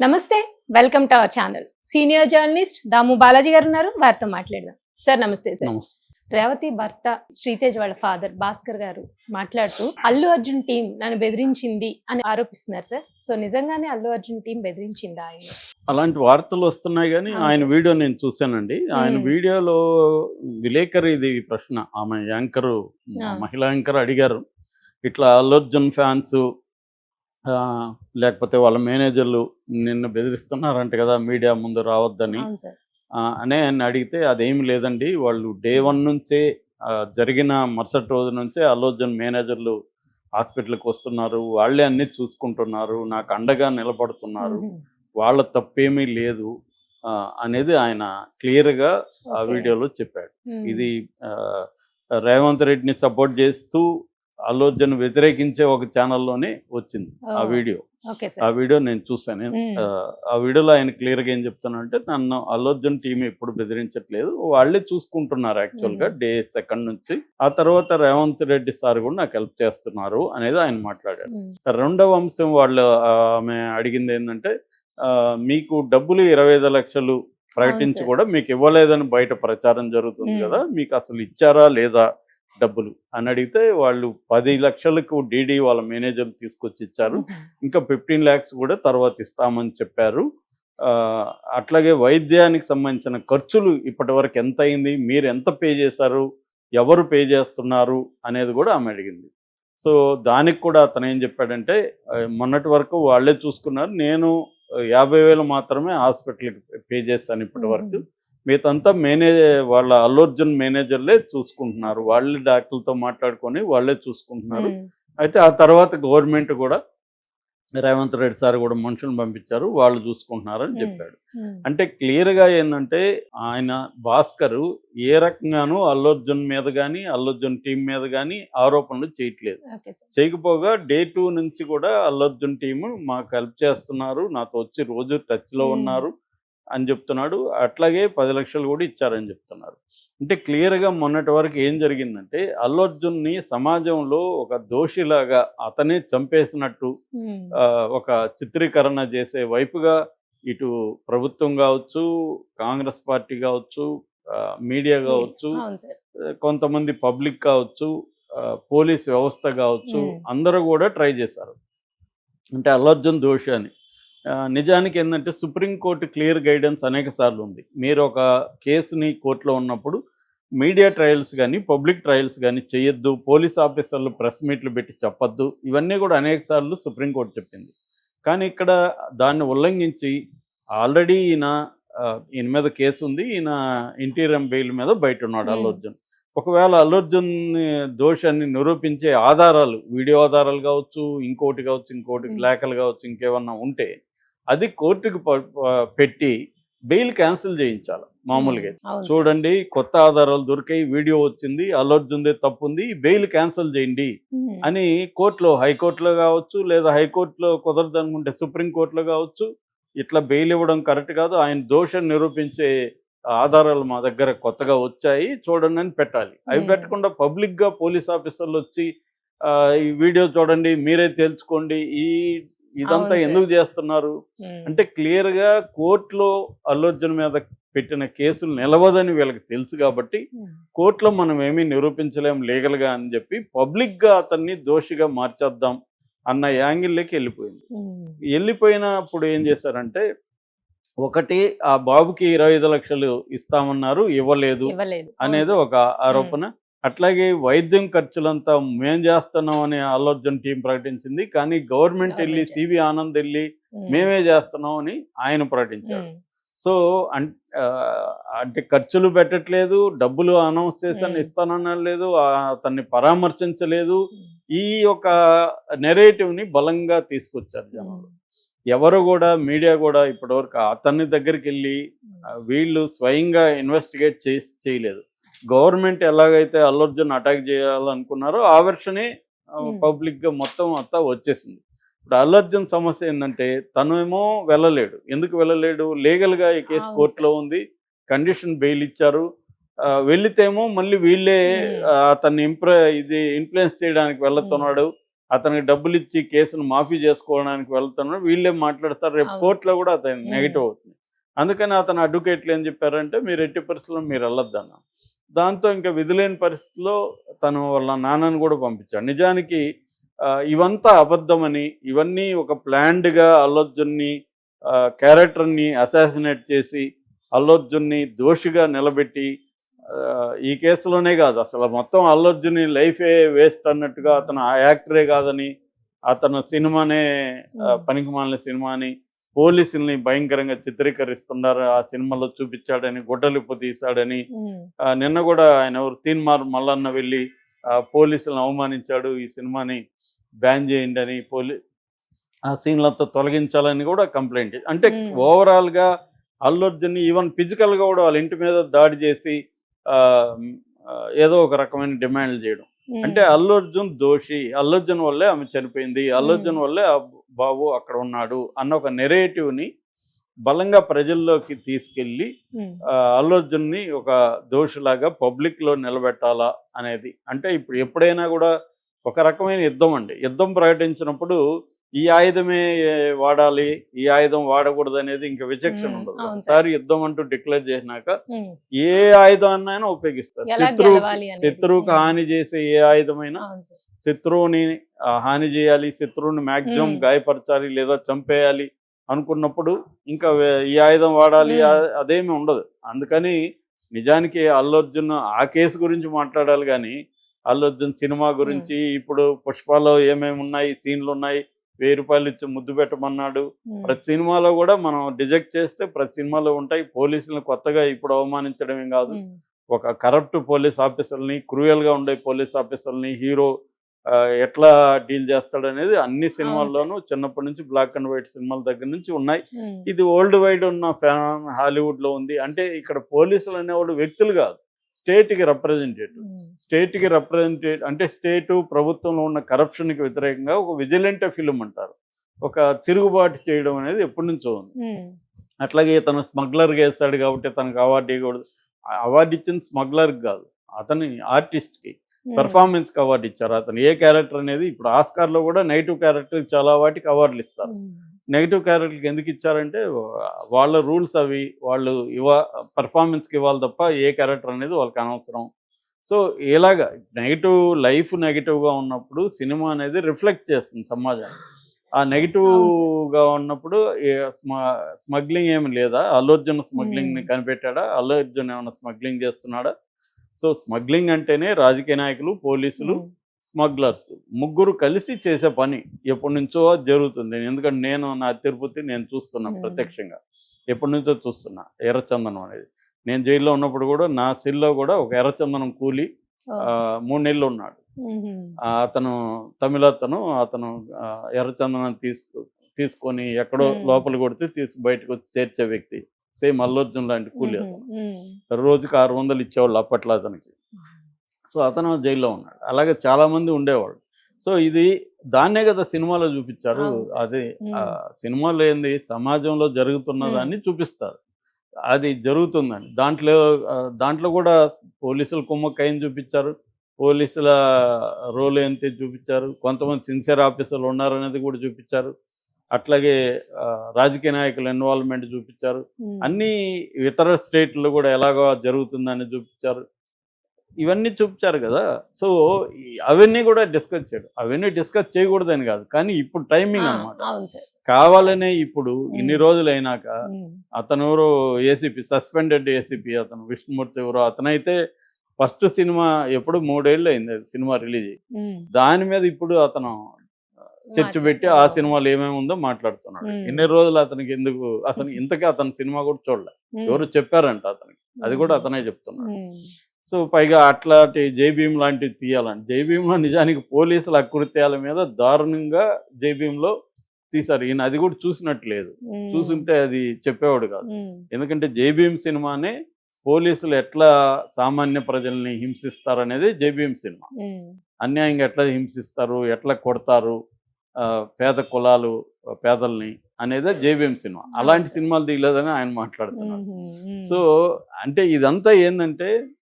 నమస్తే, welcome to our channel. Senior journalist Damu Balaji గారు ఉన్నారు, వారితో మాట్లాడదాం. సార్ నమస్తే. సార్, నమస్తే. రేవతి భర్త శ్రీతేజ్ వాళ్ళ ఫాదర్ భాస్కర్ గారు మాట్లాడుతూ అల్లు అర్జున్ టీం నన్ను బెదిరించింది అని ఆరోపిస్తున్నారు సార్. సో నిజంగానే అల్లు అర్జున్ టీం బెదిరించిందా ఆయన? అలాంటి వార్తలు వస్తున్నాయి కానీ ఆయన వీడియో నేను చూశానండి. ఆయన వీడియోలో విలేకరిది ప్రశ్న, ఆమె యాంకరు మహిళా యాంకర్ అడిగారు, ఇట్లా అల్లు అర్జున్ ఫ్యాన్స్ లేకపోతే వాళ్ళ మేనేజర్లు నిన్ను బెదిరిస్తున్నారంట కదా మీడియా ముందు రావద్దని అనే ఆయన అడిగితే, అదేమి లేదండి, వాళ్ళు డే 1 నుంచే జరిగిన మరుసటి రోజు నుంచే అల్లు అర్జున్ మేనేజర్లు హాస్పిటల్కి వస్తున్నారు, వాళ్ళే అన్నీ చూసుకుంటున్నారు, నాకు అండగా నిలబడుతున్నారు, వాళ్ళ తప్పేమీ లేదు అనేది ఆయన క్లియర్గా ఆ వీడియోలో చెప్పాడు. ఇది రేవంత్ రెడ్డిని సపోర్ట్ చేస్తూ అల్లు అర్జున్ వ్యతిరేకించే ఒక ఛానల్లోనే వచ్చింది ఆ వీడియో. ఆ వీడియో నేను చూసాను. ఆ వీడియోలో ఆయన క్లియర్గా ఏం చెప్తున్నానంటే, నన్ను అల్లు అర్జున్ టీం ఎప్పుడు బెదిరించట్లేదు, వాళ్ళే చూసుకుంటున్నారు యాక్చువల్గా డే 2 నుంచి. ఆ తర్వాత రేవంత్ రెడ్డి సార్ కూడా నాకు హెల్ప్ చేస్తున్నారు అనేది ఆయన మాట్లాడారు. రెండవ అంశం వాళ్ళు ఆమె అడిగింది ఏంటంటే, మీకు డబ్బులు 25 లక్షలు ప్రకటించి కూడా మీకు ఇవ్వలేదని బయట ప్రచారం జరుగుతుంది కదా, మీకు అసలు ఇచ్చారా లేదా డబ్బులు అని అడిగితే, వాళ్ళు 10 లక్షలకు డీడీ వాళ్ళ మేనేజర్ తీసుకొచ్చి ఇచ్చారు, ఇంకా 15 lakhs కూడా తర్వాత ఇస్తామని చెప్పారు. అట్లాగే వైద్యానికి సంబంధించిన ఖర్చులు ఇప్పటి వరకు ఎంత అయింది, మీరు ఎంత పే చేశారు, ఎవరు పే చేస్తున్నారు అనేది కూడా ఆమె అడిగింది. సో దానికి కూడా అతను ఏం చెప్పాడంటే, మొన్నటి వరకు వాళ్ళే చూసుకున్నారు, నేను 50,000 మాత్రమే హాస్పిటల్కి పే చేశాను ఇప్పటి వరకు, మిగతంతా వాళ్ళ అల్లు అర్జున్ మేనేజర్లే చూసుకుంటున్నారు, వాళ్ళే డాక్టర్లతో మాట్లాడుకొని వాళ్ళే చూసుకుంటున్నారు. అయితే ఆ తర్వాత గవర్నమెంట్ కూడా రేవంత్ రెడ్డి సార్ కూడా మనుషులను పంపించారు, వాళ్ళు చూసుకుంటున్నారని చెప్పాడు. అంటే క్లియర్గా ఏంటంటే, ఆయన భాస్కరు ఏ రకంగానూ అల్లు అర్జున్ మీద కానీ అల్లు అర్జున్ టీం మీద కానీ ఆరోపణలు చేయట్లేదు. చేయకపోగా డే 2 నుంచి కూడా అల్లు అర్జున్ టీము మాకు హెల్ప్ చేస్తున్నారు, నాతో వచ్చి రోజు టచ్లో ఉన్నారు అని చెప్తున్నాడు. అట్లాగే 10 లక్షలు కూడా ఇచ్చారని చెప్తున్నారు. అంటే క్లియర్గా మొన్నటి వరకు ఏం జరిగిందంటే, అల్లు అర్జున్ని సమాజంలో ఒక దోషిలాగా అతనే చంపేసినట్టు ఒక చిత్రీకరణ చేసే వైపుగా ఇటు ప్రభుత్వం కావచ్చు, కాంగ్రెస్ పార్టీ కావచ్చు, మీడియా కావచ్చు, కొంతమంది పబ్లిక్ కావచ్చు, పోలీస్ వ్యవస్థ కావచ్చు, అందరూ కూడా ట్రై చేశారు అంటే అల్లు అర్జున్ దోషి అని. నిజానికి ఏంటంటే, సుప్రీంకోర్టు క్లియర్ గైడెన్స్ అనేక సార్లు ఉంది, మీరు ఒక కేసుని కోర్టులో ఉన్నప్పుడు మీడియా ట్రయల్స్ కానీ పబ్లిక్ ట్రయల్స్ కానీ చేయొద్దు, పోలీస్ ఆఫీసర్లు ప్రెస్ మీట్లు పెట్టి చెప్పొద్దు, ఇవన్నీ కూడా అనేక సార్లు సుప్రీంకోర్టు చెప్పింది. కానీ ఇక్కడ దాన్ని ఉల్లంఘించి ఆల్రెడీ ఈయన మీద కేసు ఉంది, ఈయన ఇంటీరియం బెయిల్ మీద బయట ఉన్నాడు అల్లు అర్జున్. ఒకవేళ అల్లు అర్జున్ దోషాన్ని నిరూపించే ఆధారాలు, వీడియో ఆధారాలు కావచ్చు, ఇంకోటి లేఖలు కావచ్చు, ఇంకేమన్నా ఉంటే అది కోర్టుకు పెట్టి బెయిల్ క్యాన్సిల్ చేయించాలి. మామూలుగా చూడండి, కొత్త ఆధారాలు దొరికాయి, వీడియో వచ్చింది, అల్లు అర్జున్దే తప్పు ఉంది, బెయిల్ క్యాన్సిల్ చేయండి అని కోర్టులో, హైకోర్టులో కావచ్చు, లేదా హైకోర్టులో కుదరదు అనుకుంటే సుప్రీంకోర్టులో కావచ్చు, ఇట్లా బెయిల్ ఇవ్వడం కరెక్ట్ కాదు, ఆయన దోషం నిరూపించే ఆధారాలు మా దగ్గర కొత్తగా వచ్చాయి చూడండి అని పెట్టాలి. అవి పెట్టకుండా పబ్లిక్గా పోలీస్ ఆఫీసర్లు వచ్చి ఈ వీడియో చూడండి, మీరే తేల్చుకోండి, ఇదంతా ఎందుకు చేస్తున్నారు అంటే, క్లియర్గా కోర్టులో అల్లు అర్జున్ మీద పెట్టిన కేసులు నిలవదని వీళ్ళకి తెలుసు కాబట్టి, కోర్టులో మనం ఏమీ నిరూపించలేం లీగల్గా అని చెప్పి పబ్లిక్గా అతన్ని దోషిగా మార్చేద్దాం అన్న యాంగిల్లోకి వెళ్ళిపోయినప్పుడు ఏం చేశారంటే, ఒకటి ఆ బాబుకి 25 లక్షలు ఇస్తామన్నారు, ఇవ్వలేదు అనేది ఒక ఆరోపణ. అట్లాగే వైద్యం ఖర్చులంతా మేం చేస్తున్నాం అని అల్లు అర్జున్ టీం ప్రకటించింది, కానీ గవర్నమెంట్ వెళ్ళి సివి ఆనంద్ వెళ్ళి మేమే చేస్తున్నాం అని ఆయన ప్రకటించాడు. సో అంటే ఖర్చులు పెట్టట్లేదు, డబ్బులు అనౌన్స్ చేస్తాను ఇస్తానలేదు, అతన్ని పరామర్శించలేదు, ఈ యొక్క నెరేటివ్ని బలంగా తీసుకొచ్చారు జనాలు. ఎవరు కూడా, మీడియా కూడా ఇప్పటివరకు అతన్ని దగ్గరికి వెళ్ళి వీళ్ళు స్వయంగా ఇన్వెస్టిగేట్ చేయలేదు. గవర్నమెంట్ ఎలాగైతే అల్లు అర్జున్ అటాక్ చేయాలనుకున్నారో ఆ వెర్షనే పబ్లిక్గా మొత్తం అంతా వచ్చేసింది. ఇప్పుడు అల్లు అర్జున్ సమస్య ఏంటంటే, తను ఏమో వెళ్ళలేడు. ఎందుకు వెళ్ళలేడు? లీగల్గా ఈ కేసు కోర్టులో ఉంది, కండిషన్ బెయిల్ ఇచ్చారు. వెళితేమో మళ్ళీ వీళ్ళే అతన్ని ఇన్ఫ్లుయెన్స్ చేయడానికి వెళ్తున్నాడు అతనికి డబ్బులు ఇచ్చి కేసును మాఫీ చేసుకోవడానికి వెళ్తున్నాడు, వీళ్ళే మాట్లాడతారు, రేపు అవును. కోర్టులో కూడా అతను ఉమ్. నెగిటివ్ అవుతుంది. అందుకని అతను అడ్వకేట్లు ఏం చెప్పారంటే మీరు ఎట్టి పరిస్థితుల్లో మీరు వెళ్ళొద్దన్న. దాంతో ఇంకా విధులేని పరిస్థితిలో తను వాళ్ళ నాన్నను కూడా పంపించాడు. నిజానికి ఇవంతా అబద్ధమని, ఇవన్నీ ఒక ప్లాన్డ్గా అల్లు అర్జున్ని క్యారెక్టర్ని అసాసినేట్ చేసి అల్లు అర్జున్ని దోషిగా నిలబెట్టి ఈ కేసులోనే కాదు అసలు మొత్తం అల్లు అర్జున్ లైఫే వేస్ట్ అన్నట్టుగా అతను ఆ యాక్టరే కాదని, అతను సినిమానే పనికిమాలిన సినిమా అని, పోలీసుల్ని భయంకరంగా చిత్రీకరిస్తున్నారు, ఆ సినిమాలో చూపించాడని, గుడ్డలిప్పు తీశాడని. నిన్న కూడా ఆయన ఎవరు తీన్మార్ మల్లన్న వెళ్ళి పోలీసులను అవమానించాడు, ఈ సినిమాని బ్యాన్ చేయండి అని, ఆ సీన్లంతా తొలగించాలని కూడా కంప్లైంట్. అంటే ఓవరాల్గా అల్లు అర్జున్ ఈవెన్ ఫిజికల్గా కూడా వాళ్ళ ఇంటి మీద దాడి చేసి ఏదో ఒక రకమైన డిమాండ్లు చేయడం. అంటే అల్లు అర్జున్ దోషి, అల్లు అర్జున్ వల్లే ఆమె చనిపోయింది, అల్లు అర్జున్ వల్లే ఆ బాబు అక్కడ ఉన్నాడు అన్న ఒక నెరేటివ్ని బలంగా ప్రజల్లోకి తీసుకెళ్ళి అల్లు అర్జున్ని ఒక దోషిలాగా పబ్లిక్లో నిలబెట్టాలా అనేది. అంటే ఇప్పుడు ఎప్పుడైనా కూడా ఒక రకమైన యుద్ధం అండి, యుద్ధం ప్రకటించినప్పుడు ఈ ఆయుధమే వాడాలి, ఈ ఆయుధం వాడకూడదు అనేది ఇంకా విచక్షణ ఉండదు. ఒకసారి యుద్ధం అంటూ డిక్లేర్ చేసినాక ఏ ఆయుధాన్నైనా ఉపయోగిస్తారు. శత్రువుకి హాని చేసే ఏ ఆయుధమైనా శత్రువుని హాని చేయాలి, శత్రువుని మ్యాక్సిమం గాయపరచాలి లేదా చంపేయాలి అనుకున్నప్పుడు ఇంకా ఈ ఆయుధం వాడాలి అదేమి ఉండదు. అందుకని నిజానికి అల్లు అర్జున్ ఆ కేసు గురించి మాట్లాడాలి కానీ అల్లు అర్జున్ సినిమా గురించి ఇప్పుడు పుష్పలో ఏమేమి ఉన్నాయి, సీన్లు ఉన్నాయి, 1000 రూపాయలు ఇచ్చి ముద్దు పెట్టమన్నాడు, ప్రతి సినిమాలో కూడా మనం డిజెక్ట్ చేస్తే ప్రతి సినిమాలో ఉంటాయి. పోలీసులను కొత్తగా ఇప్పుడు అవమానించడమేం కాదు, ఒక కరప్ట్ పోలీస్ ఆఫీసర్ని, క్రూయల్గా ఉండే పోలీస్ ఆఫీసర్ని హీరో ఎట్లా డీల్ చేస్తాడు అనేది అన్ని సినిమాల్లోనూ చిన్నప్పటి నుంచి బ్లాక్ అండ్ వైట్ సినిమాల దగ్గర నుంచి ఉన్నాయి. ఇది వరల్డ్ వైడ్ ఉన్న ఫ్యాన్ హాలీవుడ్లో ఉంది. అంటే ఇక్కడ పోలీసులు అనేవాళ్ళు వ్యక్తులు కాదు, స్టేట్కి రిప్రజెంటేటివ్. అంటే స్టేటు ప్రభుత్వంలో ఉన్న కరప్షన్కి వ్యతిరేకంగా ఒక విజిలెంట్ ఫిలిం అంటారు, ఒక తిరుగుబాటు చేయడం అనేది ఎప్పటి నుంచో ఉంది. అట్లాగే తను స్మగ్లర్గా వేస్తాడు కాబట్టి తనకు అవార్డు ఇవ్వకూడదు. అవార్డు ఇచ్చింది స్మగ్లర్కి కాదు, అతని ఆర్టిస్ట్కి, పెర్ఫార్మెన్స్కి అవార్డు ఇచ్చారు. అతను ఏ క్యారెక్టర్ అనేది ఇప్పుడు ఆస్కార్లో కూడా నెగిటివ్ క్యారెక్టర్ చాలా వాటికి అవార్డులు ఇస్తారు. నెగిటివ్ క్యారెక్టర్కి ఎందుకు ఇచ్చారంటే వాళ్ళ రూల్స్ అవి, వాళ్ళు పర్ఫార్మెన్స్కి ఇవ్వాలి తప్ప ఏ క్యారెక్టర్ అనేది వాళ్ళకి అనవసరం. సో ఇలాగ లైఫ్ నెగిటివ్గా ఉన్నప్పుడు సినిమా అనేది రిఫ్లెక్ట్ చేస్తుంది సమాజాన్ని. ఆ నెగిటివ్గా ఉన్నప్పుడు స్మగ్లింగ్ ఏమి లేదా, అల్లు అర్జున్ స్మగ్లింగ్ని కనిపెట్టాడా, అల్లు అర్జున్ ఏమైనా స్మగ్లింగ్ చేస్తున్నాడా? సో స్మగ్లింగ్ అంటేనే రాజకీయ నాయకులు, పోలీసులు, స్మగ్లర్స్ ముగ్గురు కలిసి చేసే పని ఎప్పటి నుంచో జరుగుతుంది. ఎందుకంటే నేను నా తిరుపతి నేను చూస్తున్నా ప్రత్యక్షంగా, ఎప్పటి నుంచో చూస్తున్నా ఎర్రచందనం అనేది. నేను జైల్లో ఉన్నప్పుడు కూడా నా సెల్లో కూడా ఒక ఎర్రచందనం కూలి 3 నెలలు ఉన్నాడు. అతను తమిళ అతను ఎర్రచందనం తీసుకొని ఎక్కడో లోపల కొడితే బయటకు వచ్చి చేర్చే వ్యక్తి. సేమ్ అల్లు అర్జున్ లాంటి కూలి అతను. రోజుకి 600 ఇచ్చేవాళ్ళు అప్పట్లో అతనికి. సో అతను జైల్లో ఉన్నాడు. అలాగే చాలామంది ఉండేవాళ్ళు. సో ఇది దాన్నే కదా సినిమాలో చూపించారు. అదే సినిమాలో ఏంది, సమాజంలో జరుగుతున్న దాన్ని చూపిస్తారు, అది జరుగుతుందని. దాంట్లో కూడా పోలీసుల కుమ్మక్కయ్యని చూపించారు, పోలీసుల రోల్ ఏంటి చూపించారు, కొంతమంది సిన్సియర్ ఆఫీసర్లు ఉన్నారనేది కూడా చూపించారు. అట్లాగే రాజకీయ నాయకుల ఇన్వాల్వ్మెంట్ చూపించారు. అన్ని ఇతర స్టేట్లో కూడా ఎలాగో జరుగుతుందని చూపించారు. ఇవన్నీ చూపించారు కదా. సో అవన్నీ కూడా డిస్కస్ చేయడం, అవన్నీ డిస్కస్ చేయకూడదని కాదు, కానీ ఇప్పుడు టైమింగ్ అనమాట. కావాలనే ఇప్పుడు ఇన్ని రోజులైనాక అతను ఎవరో ఏసీపీ, సస్పెండెడ్ ఏసీపీ అతను విష్ణుమూర్తి ఎవరో, అతనైతే ఫస్ట్ సినిమా ఎప్పుడు 3 ఏళ్ళు అయింది సినిమా రిలీజ్ అయ్యి. దాని మీద ఇప్పుడు అతను చర్చ పెట్టి ఆ సినిమాలు ఏమేమి ఉందో మాట్లాడుతున్నాడు. ఇన్ని రోజులు అతనికి ఎందుకు అసలు ఇంతకీ అతని సినిమా కూడా చూడలే, ఎవరు చెప్పారంట అతనికి, అది కూడా అతనే చెప్తున్నాడు. సో పైగా అట్లాంటి జైభీమ్ లాంటివి తీయాలని, జైభీంలో నిజానికి పోలీసుల అకృత్యాల మీద దారుణంగా జైభీంలో తీశారు. ఈయన అది కూడా చూసినట్లేదు, చూసుంటే అది చెప్పేవాడు కాదు. ఎందుకంటే జైభీమ్ సినిమానే పోలీసులు ఎట్లా సామాన్య ప్రజల్ని హింసిస్తారనేది జైభీమ్ సినిమా. అన్యాయంగా ఎట్లా హింసిస్తారు, ఎట్లా కొడతారు పేద కులాలు పేదల్ని అనేదే జైభీమ్ సినిమా. అలాంటి సినిమాలు తీయలేదని ఆయన మాట్లాడుతున్నారు. సో అంటే ఇదంతా ఏంటంటే